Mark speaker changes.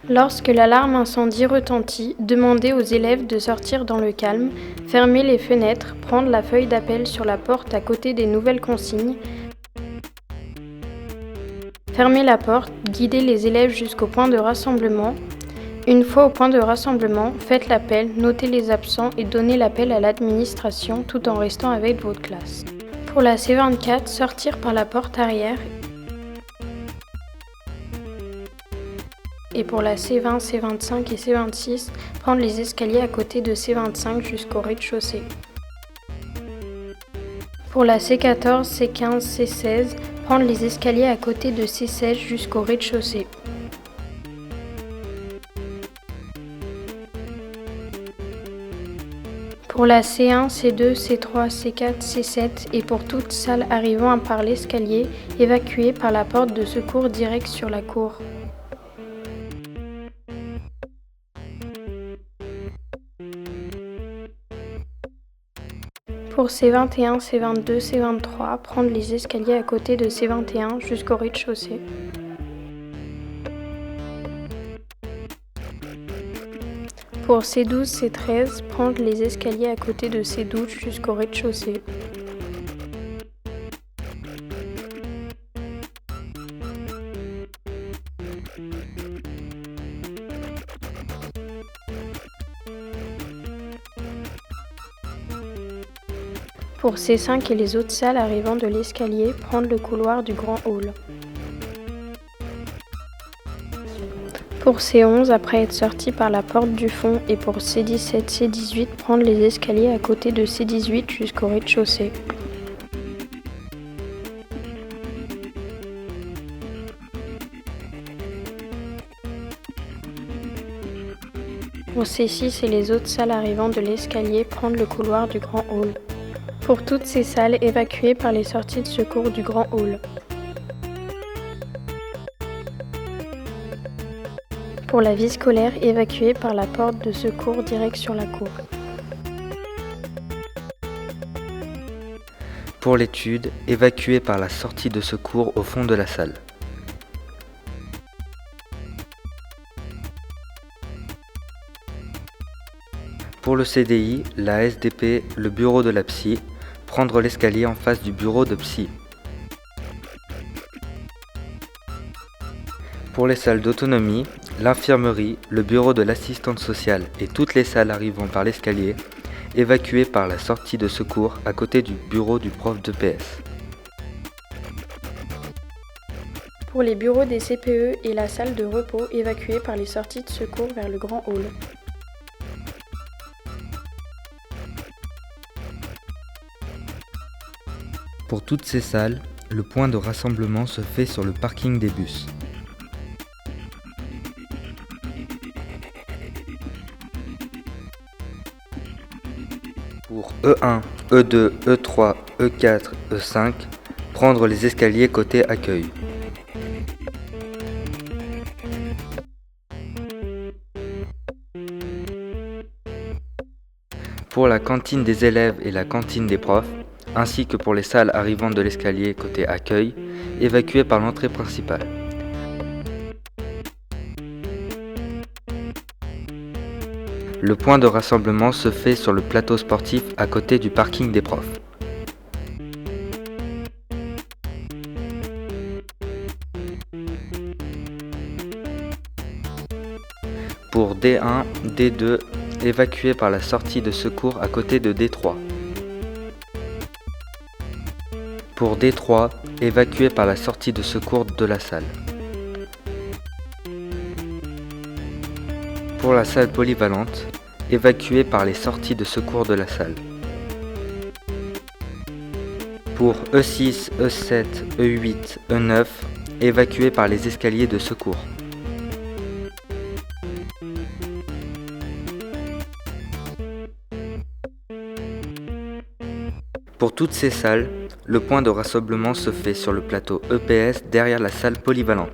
Speaker 1: Lorsque l'alarme incendie retentit, demandez aux élèves de sortir dans le calme, fermer les fenêtres, prendre la feuille d'appel sur la porte à côté des nouvelles consignes, fermer la porte, guidez les élèves jusqu'au point de rassemblement. Une fois au point de rassemblement, faites l'appel, notez les absents et donnez l'appel à l'administration tout en restant avec votre classe. Pour la C24, sortir par la porte arrière. Et pour la C20, C25 et C26, prendre les escaliers à côté de C25 jusqu'au rez-de-chaussée. Pour la C14, C15, C16, prendre les escaliers à côté de C16 jusqu'au rez-de-chaussée. Pour la C1, C2, C3, C4, C7 et pour toute salle arrivant par l'escalier, évacuer par la porte de secours directe sur la cour. Pour C21, C22, C23, prendre les escaliers à côté de C21 jusqu'au rez-de-chaussée. Pour C12, C13, prendre les escaliers à côté de C12 jusqu'au rez-de-chaussée. Pour C5 et les autres salles arrivant de l'escalier, prendre le couloir du grand hall. Pour C11, après être sorti par la porte du fond, et pour C17, C18, prendre les escaliers à côté de C18 jusqu'au rez-de-chaussée. Pour C6 et les autres salles arrivant de l'escalier, prendre le couloir du grand hall. Pour toutes ces salles, évacuées par les sorties de secours du grand hall. Pour la vie scolaire, évacuée par la porte de secours direct sur la cour.
Speaker 2: Pour l'étude, évacuée par la sortie de secours au fond de la salle. Pour le CDI, la SDP, le bureau de la psy, prendre l'escalier en face du bureau de psy. Pour les salles d'autonomie, l'infirmerie, le bureau de l'assistante sociale et toutes les salles arrivant par l'escalier, évacuées par la sortie de secours à côté du bureau du prof de PS.
Speaker 1: Pour les bureaux des CPE et la salle de repos, évacués par les sorties de secours vers le grand hall.
Speaker 2: Pour toutes ces salles, le point de rassemblement se fait sur le parking des bus. Pour E1, E2, E3, E4, E5, prendre les escaliers côté accueil. Pour la cantine des élèves et la cantine des profs, ainsi que pour les salles arrivant de l'escalier côté accueil, évacuées par l'entrée principale. Le point de rassemblement se fait sur le plateau sportif à côté du parking des profs. Pour D1, D2, évacués par la sortie de secours à côté de D3. Pour D3, évacués par la sortie de secours de la salle. Pour la salle polyvalente, évacuée par les sorties de secours de la salle. Pour E6, E7, E8, E9, évacuée par les escaliers de secours. Pour toutes ces salles, le point de rassemblement se fait sur le plateau EPS derrière la salle polyvalente.